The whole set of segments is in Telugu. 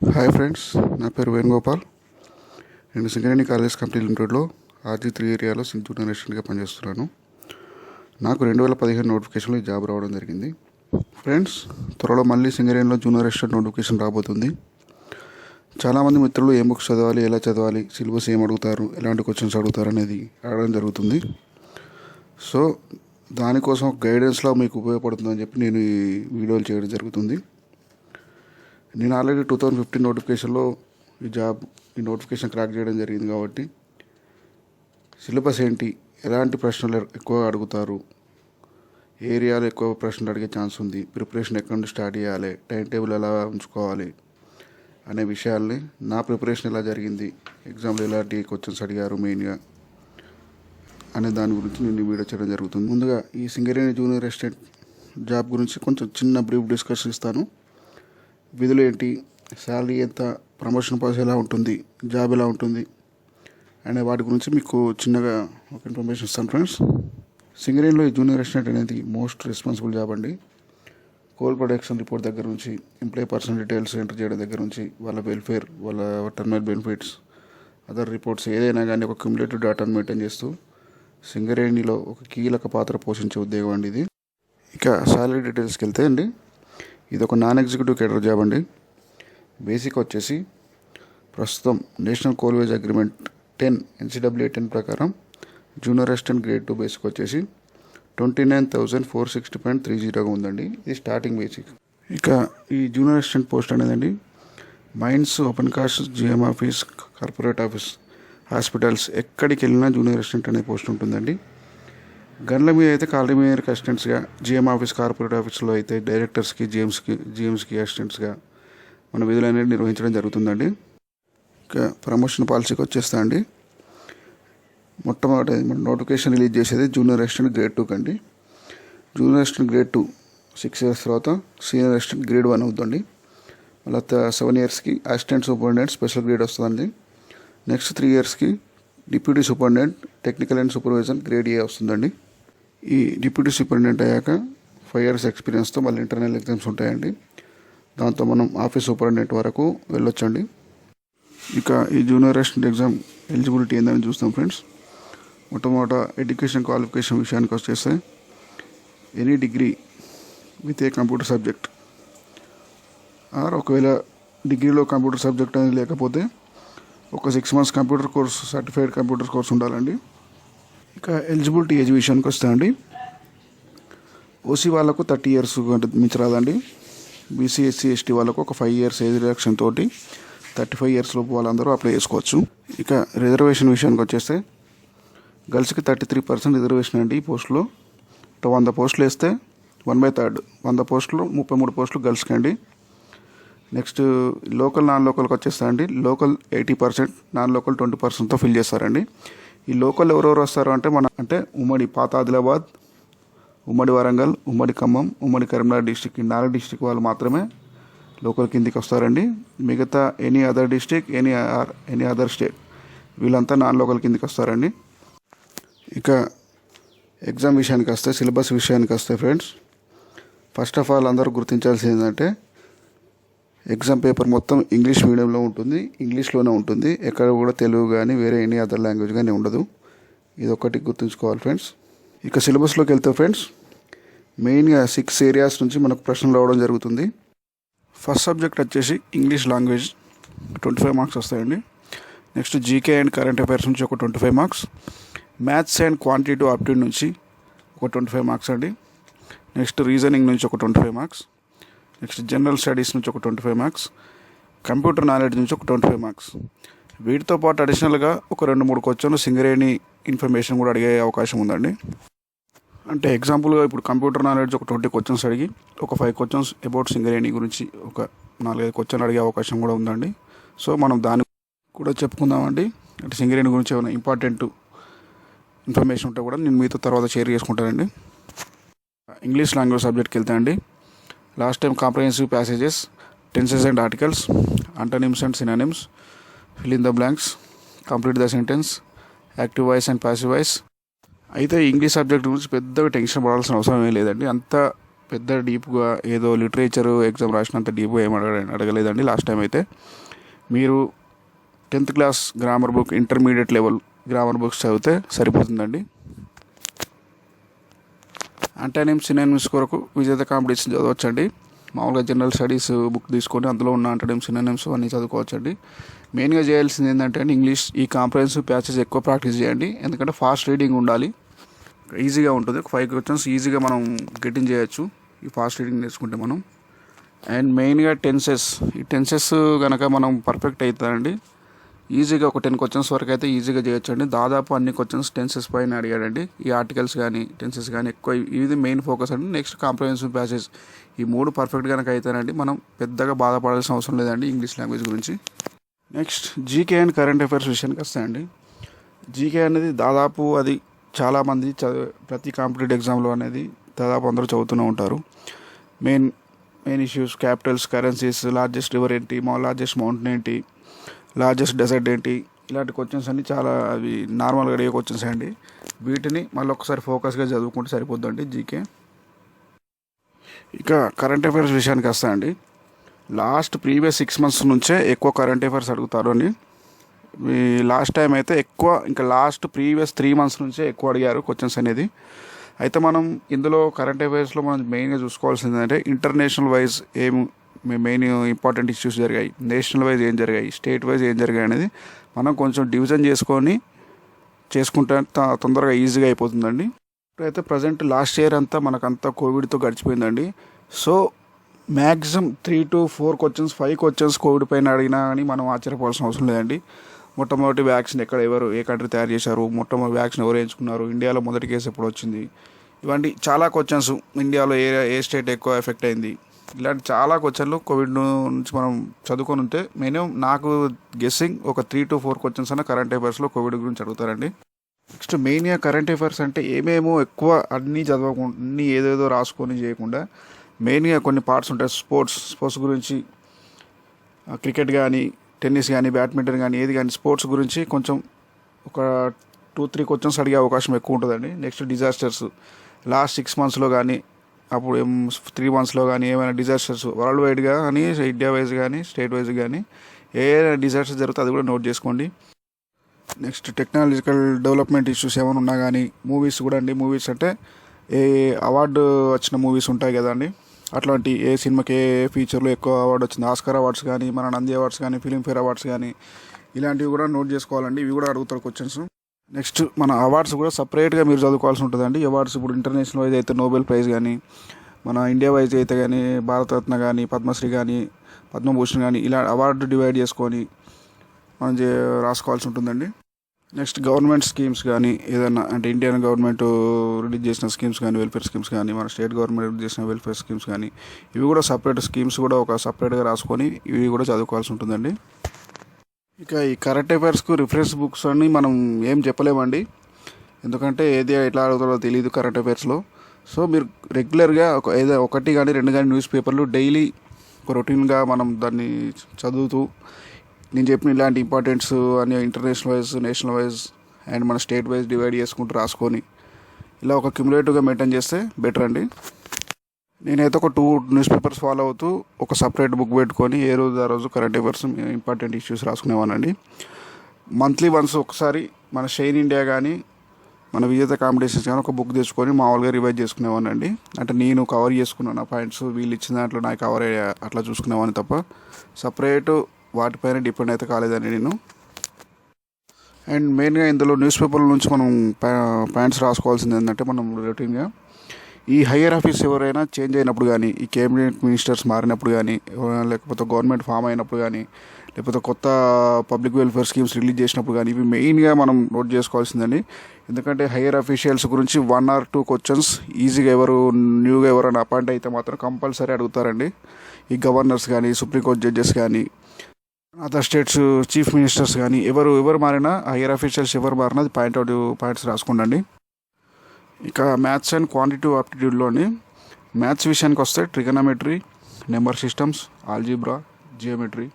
హాయ్ ఫ్రెండ్స్, నా పేరు వేణుగోపాల్. నేను సింగరేణి కాలేజ్ కంపెనీ లిమిటెడ్లో RG3 ఏరియాలో జూనియర్ అసిస్టెంట్గా పనిచేస్తున్నాను. నాకు 2015 నోటిఫికేషన్లో ఈ జాబ్ రావడం జరిగింది. ఫ్రెండ్స్, త్వరలో మళ్ళీ సింగరేణిలో జూనియర్ అసిస్టెంట్ నోటిఫికేషన్ రాబోతుంది. చాలామంది మిత్రులు ఏం బుక్స్ చదవాలి, ఎలా చదవాలి, సిలబస్ ఏం అడుగుతారు, ఎలాంటి క్వశ్చన్స్ అడుగుతారు అనేది అడగడం జరుగుతుంది. సో దానికోసం గైడెన్స్లో మీకు ఉపయోగపడుతుందని చెప్పి నేను ఈ వీడియోలు చేయడం జరుగుతుంది. నేను ఆల్రెడీ 2015 నోటిఫికేషన్లో ఈ నోటిఫికేషన్ క్రాక్ చేయడం జరిగింది కాబట్టి సిలబస్ ఏంటి, ఎలాంటి ప్రశ్నలు ఎక్కువగా అడుగుతారు, ఏరియాలో ఎక్కువ ప్రశ్నలు అడిగే ఛాన్స్ ఉంది, ప్రిపరేషన్ ఎక్కడి నుండి స్టార్ట్ చేయాలి, టైం టేబుల్ ఎలా ఉంచుకోవాలి అనే విషయాల్ని, నా ప్రిపరేషన్ ఎలా జరిగింది, ఎగ్జామ్లో ఎలాంటి క్వశ్చన్స్ అడిగారు మెయిన్గా అనే దాని గురించి నేను ఈ వీడియో చేయడం జరుగుతుంది. ముందుగా ఈ సింగరేణి జూనియర్ అసిస్టెంట్ జాబ్ గురించి కొంచెం చిన్న బ్రీఫ్ డిస్కషన్ ఇస్తాను. విధులు ఏంటి, శాలరీ ఎంత, ప్రమోషన్ ప్రాసెస్ ఎలా ఉంటుంది, జాబ్ ఎలా ఉంటుంది అనే వాటి గురించి మీకు చిన్నగా ఒక ఇన్ఫర్మేషన్ ఇస్తాను. ఫ్రెండ్స్, సింగరేణిలో ఈ జూనియర్ అసిస్టెంట్ అనేది మోస్ట్ రెస్పాన్సిబుల్ జాబ్ అండి. కోల్ ప్రొడక్షన్ రిపోర్ట్ దగ్గర నుంచి, ఎంప్లాయీ పర్సనల్ డీటెయిల్స్ ఎంటర్ చేయడం దగ్గర నుంచి, వాళ్ళ వెల్ఫేర్, వాళ్ళ టర్మినల్ బెనిఫిట్స్, అదర్ రిపోర్ట్స్ ఏదైనా కానీ ఒక క్యుములేటివ్ డేటాను మెయింటైన్ చేస్తూ సింగరేణిలో ఒక కీలక పాత్ర పోషించే ఉద్యోగం అండి ఇది. ఇక శాలరీ డీటెయిల్స్కి వెళ్తే అండి, ఇది ఒక నాన్ ఎగ్జిక్యూటివ్ కేడర్ జాబ్ అండి. బేసిక్ వచ్చేసి ప్రస్తుతం national coal wage agreement 10 NCAA 10 ప్రకారం జూనియర్ అసిస్టెంట్ గ్రేడ్ 2 బేసిక్ వచ్చేసి 29,460.30గా ఉందండి. ఇది స్టార్టింగ్ బేసిక్. ఇక ఈ జూనియర్ అసిస్టెంట్ పోస్ట్ అనేదండి mines, open cast, GM office, corporate office, hospitals ఎక్కడికి వెళ్ళినా జూనియర్ అసిస్టెంట్ అనే పోస్ట్ ఉంటుందండి. గన్ల మీద అయితే కాలమీర్ అసిస్టెంట్స్గా, GM ఆఫీస్, కార్పొరేట్ ఆఫీస్లో అయితే డైరెక్టర్స్కి, GMస్కి అసిస్టెంట్స్గా మన విధులు అనేది నిర్వహించడం జరుగుతుందండి. ఇక ప్రమోషన్ పాలసీకి వచ్చేస్తా అండి, మొట్టమొదటి మన నోటిఫికేషన్ రిలీజ్ చేసేది జూనియర్ అసిస్టెంట్ గ్రేడ్ 2 కండి. జూనియర్ అసిస్టెంట్ గ్రేడ్ 2 6 ఇయర్స్ తర్వాత సీనియర్ అసిస్టెంట్ గ్రేడ్ 1 అవుతుందండి. మళ్ళీ 7 ఇయర్స్కి అసిస్టెంట్ సూపరింటెండెంట్ స్పెషల్ గ్రేడ్ వస్తుందండి. నెక్స్ట్ 3 ఇయర్స్కి deputy superintendent technical and supervisor grade A వస్తుందండి. ఈ డిప్యూటీ సూపరింటెండెంట్ అయ్యాక 5 ఇయర్స్ ఎక్స్పీరియన్స్తో మళ్ళీ ఇంటర్నల్ ఎగ్జామ్స్ ఉంటాయండి. దాంతో మనం ఆఫీస్ సూపరింటెండెంట్ వరకు వెళ్ళొచ్చండి. ఇక ఈ జూనియర్ అసిస్టెంట్ ఎగ్జామ్ ఎలిజిబిలిటీ ఏందని చూస్తాం ఫ్రెండ్స్. మొట్టమొదట ఎడ్యుకేషన్ క్వాలిఫికేషన్ విషయానికి వచ్చేస్తే any degree with a computer subject, or ఒకవేళ డిగ్రీలో కంప్యూటర్ సబ్జెక్ట్ అనేది లేకపోతే ఒక 6 months computer course, certified computer course ఉండాలండి. ఇక ఎలిజిబిలిటీ ఏజ్ విషయానికి వస్తా అండి, ఓసీ వాళ్ళకు 30 years మించి రాదండి. బీసీ, SC, ST వాళ్ళకు ఒక 5 years ఏజ్ రిడక్షన్ తోటి 35 years లోపు వాళ్ళందరూ అప్లై చేసుకోవచ్చు. ఇక రిజర్వేషన్ విషయానికి వచ్చేస్తే గర్ల్స్కి 33% రిజర్వేషన్ అండి. ఈ పోస్టులో 100 పోస్టులు వేస్తే 1/3, 100 పోస్టులు 33 పోస్టులు గర్ల్స్కి అండి. నెక్స్ట్ లోకల్, నాన్ లోకల్కి వచ్చేస్తా అండి, లోకల్ 80%, నాన్ లోకల్ 20%తో ఫిల్ చేస్తారండి. ఈ లోకల్ ఎవరెవరు వస్తారు అంటే ఉమ్మడి పాత ఆదిలాబాద్, ఉమ్మడి వరంగల్, ఉమ్మడి ఖమ్మం, ఉమ్మడి కరీంనగర్ డిస్టిక్, ఈ 4 డిస్టిక్ వాళ్ళు మాత్రమే లోకల్ కిందికి వస్తారండి. మిగతా any other district, any other state వీళ్ళంతా నాన్ లోకల్ కిందికి వస్తారండి. ఇక ఎగ్జామ్ విషయానికి వస్తే, సిలబస్ విషయానికి వస్తే ఫ్రెండ్స్, ఫస్ట్ ఆఫ్ ఆల్ అందరూ గుర్తించాల్సింది ఏంటంటే ఎగ్జామ్ పేపర్ మొత్తం ఇంగ్లీష్ మీడియంలో ఉంటుంది, ఇంగ్లీష్లోనే ఉంటుంది. ఎక్కడ కూడా తెలుగు కానీ వేరే ఎనీ అదర్ లాంగ్వేజ్ కానీ ఉండదు. ఇది ఒక్కటి గుర్తుంచుకోవాలి ఫ్రెండ్స్. ఇక సిలబస్లోకి వెళ్తే ఫ్రెండ్స్, మెయిన్గా 6 areas నుంచి మనకు ప్రశ్నలు రావడం జరుగుతుంది. ఫస్ట్ సబ్జెక్ట్ వచ్చేసి ఇంగ్లీష్ లాంగ్వేజ్ 25 marks వస్తాయండి. Next GK and current affairs నుంచి ఒక 25 marks, maths and quantitative aptitude నుంచి ఒక 25 marks అండి. నెక్స్ట్ రీజనింగ్ నుంచి ఒక 25 marks, నెక్స్ట్ జనరల్ స్టడీస్ నుంచి ఒక 25 marks, కంప్యూటర్ నాలెడ్జ్ నుంచి ఒక 25 marks. వీటితో పాటు అడిషనల్గా ఒక 2-3 క్వశ్చన్లు సింగరేణి ఇన్ఫర్మేషన్ కూడా అడిగే అవకాశం ఉందండి. అంటే ఎగ్జాంపుల్గా ఇప్పుడు కంప్యూటర్ నాలెడ్జ్ ఒక 20 questions అడిగి ఒక 5 questions అబౌట్ సింగరేణి గురించి ఒక 4-5 questions అడిగే అవకాశం కూడా ఉందండి. సో మనం దాన్ని కూడా చెప్పుకుందామండి. అంటే సింగరేణి గురించి ఏమైనా ఇంపార్టెంట్ ఇన్ఫర్మేషన్ ఉంటే కూడా నేను మీతో తర్వాత షేర్ చేసుకుంటానండి. ఇంగ్లీష్ లాంగ్వేజ్ సబ్జెక్ట్కి వెళ్తే అండి, last time comprehensive passages, tenses and articles, antonyms and synonyms, fill in the blanks, complete the sentence, active voice and passive voice. అయితే ఇంగ్లీష్ సబ్జెక్ట్ గురించి పెద్దగా టెన్షన్ పడాల్సిన అవసరం ఏం లేదండి. అంతా పెద్ద డీప్గా ఏదో లిటరేచర్ ఎగ్జామ్ రాసినంత డీప్గా ఏం అడగలేదండి లాస్ట్ టైం అయితే. మీరు 10th class grammar book, intermediate level grammar books చదివితే సరిపోతుందండి. అంటోనిమ్స్, సినోనిమ్స్ కొరకు విజేత కాంపిటీషన్ చదవచ్చండి. మామూలుగా జనరల్ స్టడీస్ బుక్ తీసుకొని అందులో ఉన్న అంటోనిమ్స్, సినోనిమ్స్ అన్నీ చదువుకోవచ్చండి. మెయిన్గా చేయాల్సింది ఏంటంటే ఇంగ్లీష్ ఈ కాంప్రహెన్సివ్ ప్యాచెస్ ఎక్కువ ప్రాక్టీస్ చేయండి. ఎందుకంటే ఫాస్ట్ రీడింగ్ ఉండాలి, ఈజీగా ఉంటుంది. 5 క్వశ్చన్స్ ఈజీగా మనం గెటింగ్ చేయొచ్చు ఈ ఫాస్ట్ రీడింగ్ నేర్చుకుంటే మనం. అండ్ మెయిన్గా ఈ టెన్సెస్ కనుక మనం పర్ఫెక్ట్ అవుతారండి, ఈజీగా ఒక 10 క్వశ్చన్స్ వరకు అయితే ఈజీగా చేయొచ్చండి. దాదాపు అన్ని క్వశ్చన్స్ టెన్సెస్ పైన అడిగాడండి. ఈ ఆర్టికల్స్ కానీ టెన్సెస్ కానీ ఎక్కువ ఇది మెయిన్ ఫోకస్ అండి. నెక్స్ట్ కాంప్రహెన్సివ్ ప్యాసేజ్, ఈ 3 పర్ఫెక్ట్ కనుక అయితేనండి మనం పెద్దగా బాధపడాల్సిన అవసరం లేదండి ఇంగ్లీష్ లాంగ్వేజ్ గురించి. Next GK and current affairs విషయానికి వస్తాయండి. జీకే అనేది దాదాపు అది చాలామంది ప్రతి కాంపిటేటివ్ ఎగ్జామ్లో అనేది దాదాపు అందరూ చదువుతూనే ఉంటారు. Main issues, Capitals, currencies, largest river ఏంటి, లార్జెస్ట్ మౌంటైన్ ఏంటి, లార్జెస్ట్ డెజర్ట్ ఏంటి, ఇలాంటి క్వశ్చన్స్ అన్ని చాలా అవి నార్మల్గా అడిగే క్వశ్చన్స్ అండి. వీటిని మళ్ళీ ఒకసారి ఫోకస్గా చదువుకుంటే సరిపోద్దండి జీకే. ఇక కరెంట్ అఫైర్స్ విషయానికి వస్తాయండి. ప్రీవియస్ 6 months నుంచే ఎక్కువ కరెంట్ అఫైర్స్ అడుగుతారు అండి. లాస్ట్ టైం అయితే ఎక్కువ, ఇంకా ప్రీవియస్ 3 months నుంచే ఎక్కువ అడిగారు క్వశ్చన్స్ అనేది. అయితే మనం ఇందులో కరెంట్ అఫైర్స్లో మనం మెయిన్గా చూసుకోవాల్సింది ఏంటంటే international wise main important issues జరిగాయి, నేషనల్ వైజ్ ఏం జరిగాయి, స్టేట్ వైజ్ ఏం జరిగాయి అనేది మనం కొంచెం డివిజన్ చేసుకుంటే తొందరగా ఈజీగా అయిపోతుందండి. ఇప్పుడైతే ప్రజెంట్ లాస్ట్ ఇయర్ అంతా మనకంతా కోవిడ్తో గడిచిపోయిందండి. So maximum 3 to 4 questions, 5 questions Covid పైన అడిగినా కానీ మనం ఆశ్చర్యపోవాల్సిన అవసరం లేదండి. మొట్టమొదటి వ్యాక్సిన్ ఏ కంట్రీ తయారు చేశారు, మొట్టమొదటి వ్యాక్సిన్ ఎవరు ఎంచుకున్నారు, ఇండియాలో మొదటి కేసు ఎప్పుడు వచ్చింది, ఇవన్నీ చాలా క్వశ్చన్స్. ఇండియాలో ఏ స్టేట్ ఎక్కువ ఎఫెక్ట్ అయింది, ఇలాంటి చాలా క్వశ్చన్లు కోవిడ్ నుంచి మనం చదువుకొని ఉంటే మినిమం నాకు గెస్సింగ్ ఒక 3 to 4 questions అన్న కరెంట్ అఫైర్స్లో కోవిడ్ గురించి అడుగుతారండి. నెక్స్ట్ మెయిన్గా కరెంట్ అఫైర్స్ అంటే ఏమేమో ఎక్కువ అన్నీ చదవకుండా అన్నీ ఏదేదో రాసుకొని చేయకుండా మెయిన్గా కొన్ని పార్ట్స్ ఉంటాయి. స్పోర్ట్స్ గురించి, క్రికెట్ కానీ, టెన్నిస్ కానీ, బ్యాడ్మింటన్ కానీ, ఏది కానీ స్పోర్ట్స్ గురించి కొంచెం ఒక 2-3 questions అడిగే అవకాశం ఎక్కువ ఉంటుందండి. నెక్స్ట్ డిజాస్టర్స్, లాస్ట్ 6 monthsలో కానీ అప్పుడు 3 monthsలో కానీ ఏమైనా డిజాస్టర్స్ వరల్డ్ వైడ్గా కానీ, ఇండియా వైజ్ కానీ, స్టేట్ వైజ్ కానీ ఏ డిజాస్టర్స్ జరుగుతుంది అది కూడా నోట్ చేసుకోండి. నెక్స్ట్ టెక్నాలజికల్ డెవలప్మెంట్ ఇష్యూస్ ఏమైనా ఉన్నా కానీ, మూవీస్ కూడా అండి. మూవీస్ అంటే ఏ అవార్డు వచ్చిన మూవీస్ ఉంటాయి కదండి, అట్లాంటి ఏ సినిమాకి ఏ ఫీచర్లో ఎక్కువ అవార్డు వచ్చింది, ఆస్కార్ అవార్డ్స్ కానీ, మన నంది అవార్డ్స్ కానీ, ఫిలింఫేర్ అవార్డ్స్ కానీ, ఇలాంటివి కూడా నోట్ చేసుకోవాలండి. ఇవి కూడా అడుగుతారు క్వశ్చన్స్. నెక్స్ట్ మన అవార్డ్స్ కూడా సపరేట్గా మీరు చదువుకోవాల్సి ఉంటుందండి. అవార్డ్స్ ఇప్పుడు ఇంటర్నేషనల్ వైజ్ అయితే నోబెల్ ప్రైజ్ కానీ, మన ఇండియా వైజ్ అయితే కానీ భారతరత్న కానీ, పద్మశ్రీ కానీ, పద్మభూషణ్ కానీ, ఇలా అవార్డు డివైడ్ చేసుకొని మనం రాసుకోవాల్సి ఉంటుందండి. నెక్స్ట్ గవర్నమెంట్ స్కీమ్స్ కానీ ఏదైనా అంటే ఇండియన్ గవర్నమెంట్ రిలీజ్ చేసిన స్కీమ్స్ కానీ, వెల్ఫేర్ స్కీమ్స్ కానీ, మన స్టేట్ గవర్నమెంట్ రిలీజ్ చేసిన వెల్ఫేర్ స్కీమ్స్ కానీ, ఇవి కూడా సపరేట్ స్కీమ్స్ కూడా ఒక సపరేట్గా రాసుకొని ఇవి కూడా చదువుకోవాల్సి ఉంటుందండి. ఇక ఈ కరెంట్ అఫైర్స్కు రిఫరెన్స్ బుక్స్ అని మనం ఏం చెప్పలేమండి, ఎందుకంటే ఏది ఎట్లా అడుగుతారో తెలియదు కరెంట్ అఫైర్స్లో. సో మీరు రెగ్యులర్గా ఏదో 1 కానీ 2 కానీ న్యూస్ పేపర్లు డైలీ ఒక రొటీన్గా మనం దాన్ని చదువుతూ నేను చెప్పిన ఇలాంటి ఇంపార్టెంట్స్ అని international wise, national wise and మన స్టేట్ వైజ్ డివైడ్ చేసుకుంటూ రాసుకొని ఇలా ఒక క్యుములేటివ్గా మెయింటైన్ చేస్తే బెటర్ అండి. నేనైతే ఒక 2 న్యూస్ పేపర్స్ ఫాలో అవుతూ ఒక సపరేట్ బుక్ పెట్టుకొని ఏ రోజు ఆ రోజు కరెంట్ అఫైర్స్ ఇంపార్టెంట్ ఇష్యూస్ రాసుకునేవానండి. మంత్లీ వన్స్ ఒకసారి మన షైన్ ఇండియా కానీ, మన విజేత కాంపిటీషన్స్ కానీ ఒక బుక్ తెచ్చుకొని మామూలుగా రివైజ్ చేసుకునేవానండి. అంటే నేను కవర్ చేసుకున్నాను ఆ పాయింట్స్, వీళ్ళు ఇచ్చిన దాంట్లో నాకు కవర్ అట్లా చూసుకునేవాడిని తప్ప సపరేట్ వాటిపైన డిపెండ్ అయితే కాలేదండి నేను. అండ్ మెయిన్గా ఇందులో న్యూస్ పేపర్ల నుంచి మనం పాయింట్స్ రాసుకోవాల్సింది ఏంటంటే, మనం రొటీన్గా ఈ హయ్యర్ ఆఫీస్ ఎవరైనా చేంజ్ అయినప్పుడు కానీ, ఈ కేబినెట్ మినిస్టర్స్ మారినప్పుడు కానీ, లేకపోతే గవర్నమెంట్ ఫామ్ అయినప్పుడు కానీ, లేకపోతే కొత్త పబ్లిక్ వెల్ఫేర్ స్కీమ్స్ రిలీజ్ చేసినప్పుడు కానీ, ఇవి మెయిన్గా మనం నోట్ చేసుకోవాల్సిందండి. ఎందుకంటే హయ్యర్ అఫీషియల్స్ గురించి 1 or 2 questions ఈజీగా న్యూగా ఎవరైనా అపాయింట్ అయితే మాత్రం కంపల్సరీ అడుగుతారండి. ఈ గవర్నర్స్ కానీ, సుప్రీంకోర్టు జడ్జెస్ కానీ, అదర్ స్టేట్స్ చీఫ్ మినిస్టర్స్ కానీ ఎవరు మారినా, హయ్యర్ అఫీషియల్స్ ఎవరు మారినా అది పాయింట్స్ రాసుకోండి. ఇక మ్యాథ్స్ అండ్ క్వాంటిటివ్ ఆప్టిట్యూడ్లోని మ్యాథ్స్ విషయానికి వస్తే trigonometry, number systems, algebra, geometry,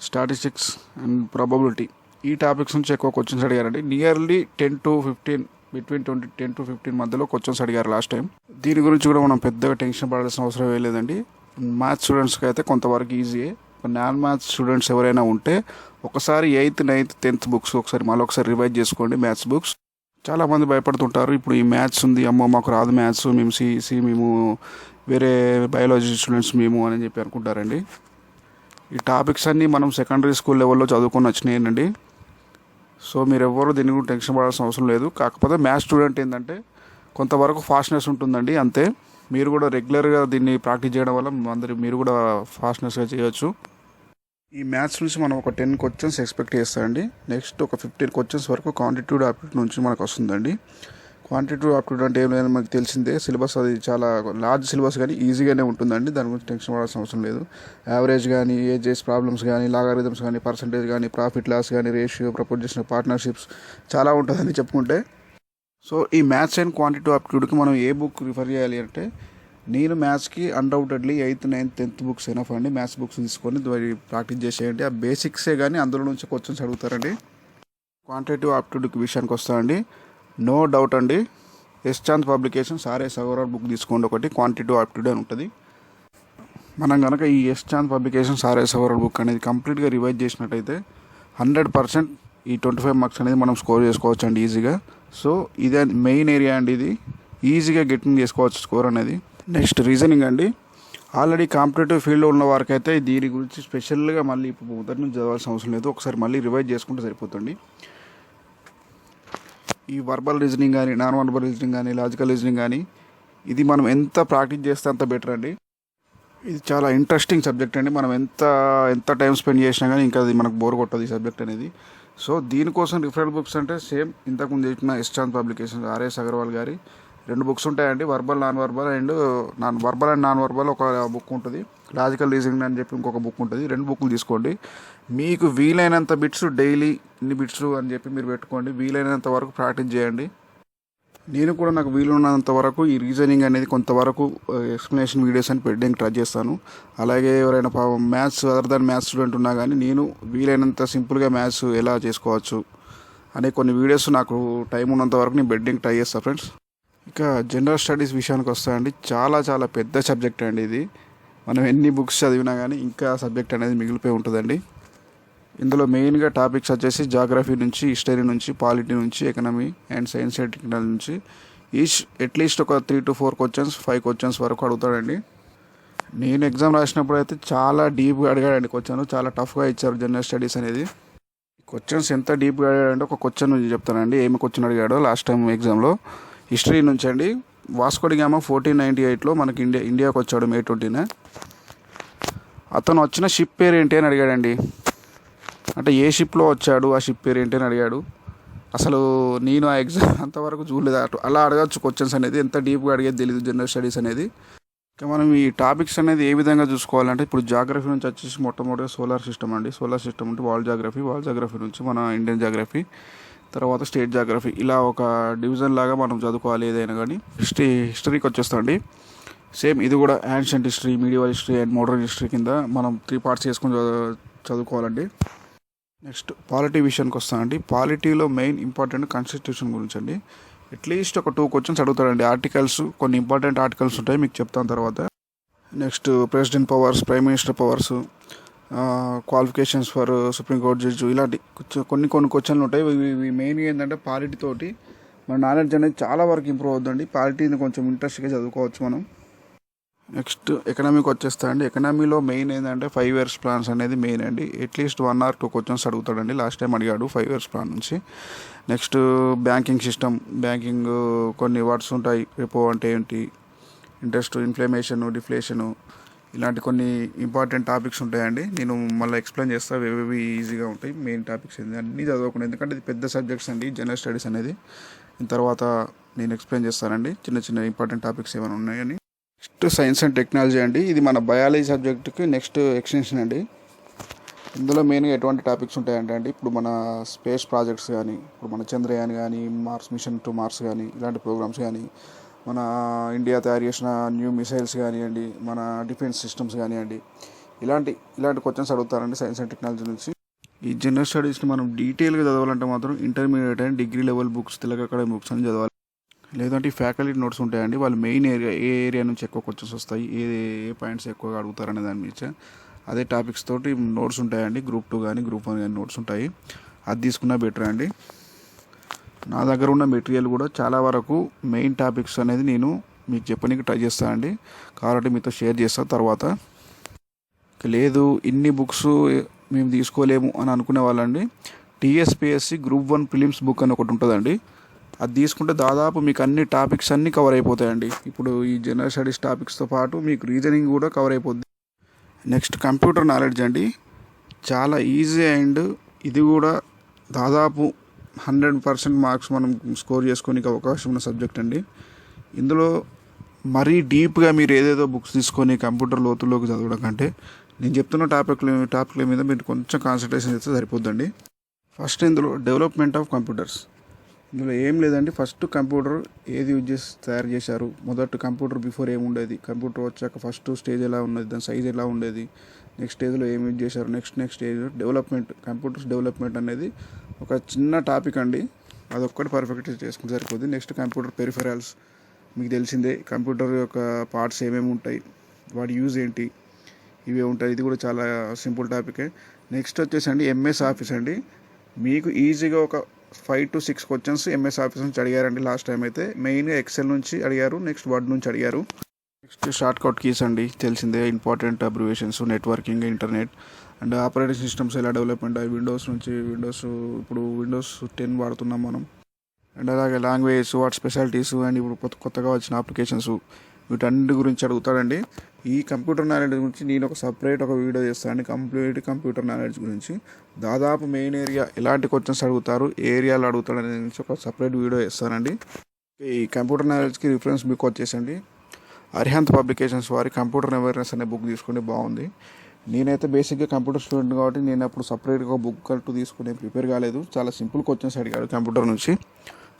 statistics and probability, ఈ టాపిక్స్ నుంచి ఎక్కువ క్వశ్చన్స్ అడిగారండి. నియర్లీ 10 to 15 బిట్వీన్ 10 to 15 మధ్యలో క్వశ్చన్స్ అడిగారు లాస్ట్ టైం. దీని గురించి కూడా మనం పెద్దగా టెన్షన్ పడాల్సిన అవసరం లేదండి. మ్యాథ్స్ స్టూడెంట్స్కి అయితే కొంతవరకు ఈజీయే. నాన్ మ్యాథ్స్ స్టూడెంట్స్ ఎవరైనా ఉంటే ఒకసారి 8th, 9th, 10th బుక్స్ ఒకసారి రివైజ్ చేసుకోండి. మ్యాథ్స్ బుక్స్ చాలామంది భయపడుతుంటారు, ఇప్పుడు ఈ మ్యాథ్స్ ఉంది, అమ్మో మాకు రాదు మ్యాథ్స్, మేము సిఈసి, మేము వేరే బయాలజీ స్టూడెంట్స్ మేము అని చెప్పి అనుకుంటారండి. ఈ టాపిక్స్ అన్నీ మనం సెకండరీ స్కూల్ లెవెల్లో చదువుకొని వచ్చినాయండి. సో మీరు ఎవరు దీని గురించి టెన్షన్ పడాల్సిన అవసరం లేదు. కాకపోతే మ్యాథ్స్ స్టూడెంట్ ఏంటంటే కొంతవరకు ఫాస్ట్నెస్ ఉంటుందండి, అంతే. మీరు కూడా రెగ్యులర్గా దీన్ని ప్రాక్టీస్ చేయడం వల్ల మీరు కూడా ఫాస్ట్నెస్గా చేయొచ్చు. ఈ మ్యాథ్స్ నుంచి మనం ఒక 10 క్వశ్చన్స్ ఎక్స్పెక్ట్ చేస్తామండి. నెక్స్ట్ ఒక 15 క్వశ్చన్స్ వరకు క్వాంటిటేటివ్ ఆప్టిట్యూడ్ నుంచి మనకు వస్తుందండి. క్వాంటిటేటివ్ ఆప్టిట్యూడ్ అంటే ఏం లేదని మనకు తెలిసిందే. సిలబస్ అది చాలా లార్జ్ సిలబస్, కానీ ఈజీగానే ఉంటుందండి. దాని గురించి టెన్షన్ పడాల్సిన అవసరం లేదు. యావరేజ్ కానీ, ఏజెస్ ప్రాబ్లమ్స్ కానీ, లాగారిథమ్స్ కానీ, పర్సంటేజ్ కానీ, ప్రాఫిట్ లాస్ కానీ, రేషియో, ప్రపోజిషన్, పార్ట్నర్షిప్స్ చాలా ఉంటుందని చెప్పుకుంటే. సో ఈ మ్యాథ్స్ అండ్ క్వాంటిటేటివ్ ఆప్టిట్యూడ్కి మనం ఏ బుక్ రిఫర్ చేయాలి అంటే, నేను మ్యాథ్స్కి undoubtedly 8th, 9th, 10th books enough అండి. మ్యాథ్స్ బుక్స్ తీసుకొని ప్రాక్టీస్ చేసేయండి. ఆ బేసిక్సే కానీ అందులో నుంచి క్వశ్చన్స్ అడుగుతారండి. క్వాంటిటేటివ్ ఆప్టిట్యూడ్కి విషయానికి వస్తాయండి, నో డౌట్ అండి, S Chand publications RS Agarwal book తీసుకోండి. ఒకటి క్వాంటిటేటివ్ ఆప్టిట్యూడ్ అని ఉంటుంది. మనం కనుక ఈ S Chand publications RS Agarwal book అనేది కంప్లీట్గా రివైజ్ చేసినట్టయితే 100% ఈ 25 మార్క్స్ అనేది మనం స్కోర్ చేసుకోవచ్చు అండి ఈజీగా. సో ఇదే మెయిన్ ఏరియా అండి, ఇది ఈజీగా గెట్టింగ్ చేసుకోవచ్చు స్కోర్ అనేది. నెక్స్ట్ రీజనింగ్ అండి. ఆల్రెడీ కాంపిటేటివ్ ఫీల్డ్లో ఉన్న వారికైతే దీని గురించి స్పెషల్గా మళ్ళీ ఇప్పుడు మొదటి నుంచి చదవాల్సిన అవసరం లేదు. ఒకసారి మళ్ళీ రివైజ్ చేసుకుంటే సరిపోతుంది. ఈ వర్బల్ రీజనింగ్ కానీ, నాన్ వర్బల్ రీజనింగ్ కానీ, లాజికల్ రీజనింగ్ కానీ, ఇది మనం ఎంత ప్రాక్టీస్ చేస్తే అంత బెటర్ అండి. ఇది చాలా ఇంట్రెస్టింగ్ సబ్జెక్ట్ అండి. మనం ఎంత టైం స్పెండ్ చేసినా కానీ ఇంకా అది మనకు బోర్ కొట్టదు ఈ సబ్జెక్ట్ అనేది. సో దీనికోసం రిఫరెన్స్ బుక్స్ అంటే సేమ్ ఇంతకుముందు చెప్పిన S Chand publications RS Agarwal గారి 2 బుక్స్ ఉంటాయండి. Verbal non verbal and non verbal ఒక బుక్ ఉంటుంది. లాజికల్ రీజనింగ్ అని చెప్పి ఇంకొక బుక్ ఉంటుంది. 2 బుక్లు తీసుకోండి. మీకు వీలైనంత బిట్స్ డైలీ ఇన్ని బిట్స్ అని చెప్పి మీరు పెట్టుకోండి. వీలైనంత వరకు ప్రాక్టీస్ చేయండి. నేను కూడా నాకు వీలున్నంత వరకు ఈ రీజనింగ్ అనేది కొంతవరకు ఎక్స్ప్లెనేషన్ వీడియోస్ అని పెట్టడానికి ట్రై చేస్తాను. అలాగే ఎవరైనా maths other than maths student ఉన్నా కానీ నేను వీలైనంత సింపుల్గా మ్యాథ్స్ ఎలా చేసుకోవచ్చు అనే కొన్ని వీడియోస్ నాకు టైం ఉన్నంత వరకు నేను పెట్టడానికి ట్రై చేస్తాను ఫ్రెండ్స్. ఇక జనరల్ స్టడీస్ విషయానికి వస్తాయండి, చాలా చాలా పెద్ద సబ్జెక్ట్ అండి ఇది. మనం ఎన్ని బుక్స్ చదివినా కానీ ఇంకా సబ్జెక్ట్ అనేది మిగిలిపోయి ఉంటుందండి. ఇందులో మెయిన్గా టాపిక్స్ వచ్చేసి జాగ్రఫీ నుంచి, హిస్టరీ నుంచి, పాలిటీ నుంచి, economy and science and technology నుంచి అట్లీస్ట్ ఒక 3 to 4 క్వశ్చన్స్, 5 క్వశ్చన్స్ వరకు అడుగుతాడండి. నేను ఎగ్జామ్ రాసినప్పుడు అయితే చాలా డీప్గా అడిగాడండి క్వశ్చన్, చాలా టఫ్గా ఇచ్చారు జనరల్ స్టడీస్ అనేది. క్వశ్చన్స్ ఎంత డీప్గా అడిగాడంటే ఒక క్వశ్చన్ చెప్తానండి ఏమి క్వశ్చన్ అడిగాడో లాస్ట్ టైం ఎగ్జామ్లో. హిస్టరీ నుంచి అండి, వాస్కో డి గామా 1498లో మనకి ఇండియాకి వచ్చాడు May 20న. అతను వచ్చిన షిప్ పేరు ఏంటి అని అడిగాడండి. అంటే ఏ షిప్లో వచ్చాడు, ఆ షిప్ పేరు ఏంటి అని అడిగాడు. అసలు నేను ఆ ఎగ్జామ్ అంతవరకు చూడలేదు. అలా అడగచ్చు క్వశ్చన్స్ అనేది, ఎంత డీప్గా అడిగేది తెలియదు జనరల్ స్టడీస్ అనేది. ఇంకా మనం ఈ టాపిక్స్ అనేది ఏ విధంగా చూసుకోవాలంటే, ఇప్పుడు జాగ్రఫీ నుంచి వచ్చేసి మొట్టమొదటిగా సోలార్ సిస్టమ్ అండి. సోలార్ సిస్టమ్ అంటే వాల్ జాగ్రఫీ నుంచి మన ఇండియన్ జాగ్రఫీ, తర్వాత స్టేట్ జాగ్రఫీ, ఇలా ఒక డివిజన్ లాగా మనం చదువుకోవాలి ఏదైనా కానీ. హిస్టరీకి వచ్చేస్తామండి. సేమ్ ఇది కూడా ancient history, medieval history and modern history కింద మనం 3 parts చేసుకొని చదువుకోవాలండి. నెక్స్ట్ పాలిటీ విషయానికి వస్తామండి. పాలిటీలో మెయిన్ ఇంపార్టెంట్ కాన్స్టిట్యూషన్ గురించి అండి. అట్లీస్ట్ ఒక 2 క్వశ్చన్స్ అడుగుతాడండి. ఆర్టికల్స్, కొన్ని ఇంపార్టెంట్ ఆర్టికల్స్ ఉంటాయి, మీకు చెప్తాను తర్వాత. Next president powers, prime minister powers, qualifications for supreme court judge, ఇలాంటి కొన్ని క్వశ్చన్లు ఉంటాయి. ఇవి మెయిన్గా ఏంటంటే పాలిటీ తోటి మన నాలెడ్జ్ అనేది చాలా వరకు ఇంప్రూవ్ అవుతుందండి. పాలిటీని కొంచెం ఇంట్రెస్ట్గా చదువుకోవచ్చు మనం. నెక్స్ట్ ఎకనామీకి వచ్చేస్తా అండి. ఎకనామీలో మెయిన్ ఏంటంటే 5 years ప్లాన్స్ అనేది మెయిన్ అండి. అట్లీస్ట్ 1 or 2 క్వశ్చన్స్ అడుగుతాడండి. లాస్ట్ టైం అడిగాడు 5 years ప్లాన్ నుంచి. నెక్స్ట్ బ్యాంకింగ్ సిస్టమ్, బ్యాంకింగ్ కొన్ని వర్డ్స్ ఉంటాయి. రెపో అంటే ఏంటి, ఇంట్రెస్ట్, ఇన్ఫ్లేమేషన్, డిఫ్లేషను, ఇలాంటి కొన్ని ఇంపార్టెంట్ టాపిక్స్ ఉంటాయండి. నేను మళ్ళీ ఎక్స్ప్లెయిన్ చేస్తాను, ఏవేవి ఈజీగా ఉంటాయి. మెయిన్ టాపిక్స్ ఏంటి అన్నీ చదవకుండా, ఎందుకంటే ఇది పెద్ద సబ్జెక్ట్స్ అండి జనరల్ స్టడీస్ అనేది. తర్వాత నేను ఎక్స్ప్లెయిన్ చేస్తానండి చిన్న చిన్న ఇంపార్టెంట్ టాపిక్స్ ఏమైనా ఉన్నాయని. నెక్స్ట్ సైన్స్ అండ్ టెక్నాలజీ అండి. ఇది మన బయాలజీ సబ్జెక్టుకి నెక్స్ట్ ఎక్స్టెన్షన్ అండి. ఇందులో మెయిన్గా ఎటువంటి టాపిక్స్ ఉంటాయంటే అండి, ఇప్పుడు మన స్పేస్ ప్రాజెక్ట్స్ కానీ, ఇప్పుడు మన చంద్రయాన్ కానీ, మార్స్ మిషన్ టు మార్స్ కానీ, ఇలాంటి ప్రోగ్రామ్స్ కానీ, మన ఇండియా తయారు చేసిన న్యూ మిసైల్స్ కానివ్వండి, మన డిఫెన్స్ సిస్టమ్స్ కానివ్వండి, ఇలాంటి క్వశ్చన్స్ అడుగుతారండి సైన్స్ అండ్ టెక్నాలజీ నుంచి. ఈ జనరల్ స్టడీస్ని మనం డీటెయిల్గా చదవాలంటే మాత్రం intermediate and degree level books, Telugu academy books అని చదవాలి. లేదంటే ఫ్యాకల్టీ నోట్స్ ఉంటాయండి, వాళ్ళు మెయిన్ ఏరియా ఏ ఏరియా నుంచి ఎక్కువ క్వశ్చన్స్ వస్తాయి, ఏ పాయింట్స్ ఎక్కువగా అడుగుతారనే దాని మీద అదే టాపిక్స్ తోటి నోట్స్ ఉంటాయండి. గ్రూప్ 2 కానీ గ్రూప్ 1 కానీ నోట్స్ ఉంటాయి, అది తీసుకున్నా బెటర్ అండి. నా దగ్గర ఉన్న మెటీరియల్ కూడా చాలా వరకు మెయిన్ టాపిక్స్ అనేది నేను మీకు చెప్పడానికి ట్రై చేస్తానండి. కాబట్టి మీతో షేర్ చేస్తాను తర్వాత. లేదు ఇన్ని బుక్స్ మేము తీసుకోలేము అని అనుకునే వాళ్ళండి, టీఎస్పీఎస్సి గ్రూప్ 1 ప్రిలిమ్స్ బుక్ అని ఒకటి ఉంటుందండి. అది తీసుకుంటే దాదాపు మీకు అన్ని టాపిక్స్ అన్నీ కవర్ అయిపోతాయండి. ఇప్పుడు ఈ జనరల్ స్టడీస్ టాపిక్స్తో పాటు మీకు రీజనింగ్ కూడా కవర్ అయిపోద్ది. నెక్స్ట్ కంప్యూటర్ నాలెడ్జ్ అండి, చాలా ఈజీ అండ్ ఇది కూడా దాదాపు 100% మార్క్స్ మనం స్కోర్ చేసుకోనికి అవకాశం ఉన్న సబ్జెక్ట్ అండి. ఇందులో మరీ డీప్గా మీరు ఏదేదో బుక్స్ తీసుకొని కంప్యూటర్ లోతుల్లోకి చదవడం కంటే నేను చెప్తున్న టాపిక్ల మీద మీరు కొంచెం కాన్సన్ట్రేషన్ చేస్తే సరిపోద్దండి. ఫస్ట్ ఇందులో డెవలప్మెంట్ ఆఫ్ కంప్యూటర్స్, ఇందులో ఏం లేదండి. ఫస్ట్ కంప్యూటర్ ఏది యూజ్ చేసి తయారు చేశారు, మొదటి కంప్యూటర్ బిఫోర్ ఏముండేది, కంప్యూటర్ వచ్చాక ఫస్ట్ స్టేజ్ ఎలా ఉన్నది, దాని సైజ్ ఎలా ఉండేది, నెక్స్ట్ స్టేజ్లో ఏం యూజ్ చేశారు, next stage development, computers development అనేది ఒక చిన్న టాపిక్ అండి. అదొక్కటి పర్ఫెక్ట్ చేసుకుంటే సరిపోద్ది. నెక్స్ట్ కంప్యూటర్ పెరిఫెరల్స్, మీకు తెలిసిందే కంప్యూటర్ యొక్క పార్ట్స్ ఏమేమి ఉంటాయి, వాటి యూజ్ ఏంటి, ఇవే ఉంటాయి. ఇది కూడా చాలా సింపుల్ టాపికే. నెక్స్ట్ వచ్చేసండి ఎంఎస్ ఆఫీస్ అండి. మీకు ఈజీగా ఒక 5 to 6 క్వశ్చన్స్ ఎంఎస్ ఆఫీస్ నుంచి అడిగారండి లాస్ట్ టైం అయితే. మెయిన్గా ఎక్సెల్ నుంచి అడిగారు, నెక్స్ట్ వర్డ్ నుంచి అడిగారు. నెక్స్ట్ షార్ట్ కట్ కీస్ అండి, తెలిసిందే important abbreviations, networking, internet and operating systems ఎలా డెవలప్మెంట్ అయ్యి విండోస్ ఇప్పుడు విండోస్ 10 వాడుతున్నాం మనం. అండ్ అలాగే లాంగ్వేజ్, వాటి స్పెషాలిటీస్ అండ్ ఇప్పుడు కొత్తగా వచ్చిన అప్లికేషన్స్, వీటన్నిటి గురించి అడుగుతాడండి. ఈ కంప్యూటర్ నాలెడ్జ్ గురించి నేను ఒక సపరేట్ వీడియో చేస్తాను, కంప్లీట్ కంప్యూటర్ నాలెడ్జ్ గురించి. దాదాపు మెయిన్ ఏరియా ఎలాంటి క్వశ్చన్స్ అడుగుతారు, ఏ ఏరియాలో అడుగుతాడు అనే గురించి ఒక సపరేట్ వీడియో చేస్తానండి. ఈ కంప్యూటర్ నాలెడ్జ్కి రిఫరెన్స్ బుక్ వచ్చేసండి అరిహంత్ పబ్లికేషన్స్ వారి కంప్యూటర్ అవేర్నెస్ అనే బుక్ తీసుకుంటే బాగుంది. నేనైతే బేసిక్గా కంప్యూటర్ స్టూడెంట్ కాబట్టి నేను అప్పుడు సపరేట్గా ఒక బుక్ అంటూ తీసుకుని ప్రిపేర్ కాలేదు. చాలా సింపుల్ క్వశ్చన్స్ అడిగాడు కంప్యూటర్ నుంచి.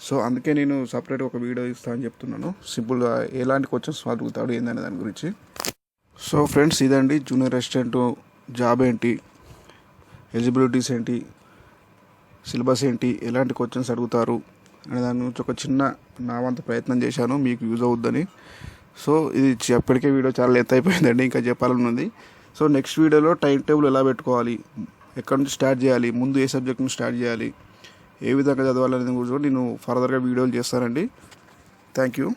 సో అందుకే నేను సపరేట్ ఒక వీడియో ఇస్తానని చెప్తున్నాను, సింపుల్గా ఎలాంటి క్వశ్చన్స్ అడుగుతాడు ఏందనే దాని గురించి. సో ఫ్రెండ్స్, ఇదండి జూనియర్ అసిస్టెంట్ జాబ్ ఏంటి, ఎలిజిబిలిటీస్ ఏంటి, సిలబస్ ఏంటి, ఎలాంటి క్వశ్చన్స్ అడుగుతారు అనే దాని గురించి ఒక చిన్న నా వంతు ప్రయత్నం చేశాను, మీకు యూజ్ అవుద్దని. సో ఇది ఎప్పటికే వీడియో చాలా లెంత్ అయిపోయిందండి, ఇంకా చెప్పాలని ఉంది. సో నెక్స్ట్ వీడియోలో టైం టేబుల్ ఎలా పెట్టుకోవాలి, ఎక్కడి నుంచి స్టార్ట్ చేయాలి, ముందు ఏ సబ్జెక్ట్ నుంచి స్టార్ట్ చేయాలి, ఏ విధంగా చదవాలనేది కూడా నేను ఫర్దర్గా వీడియోలు చేస్తానండి. Thank you.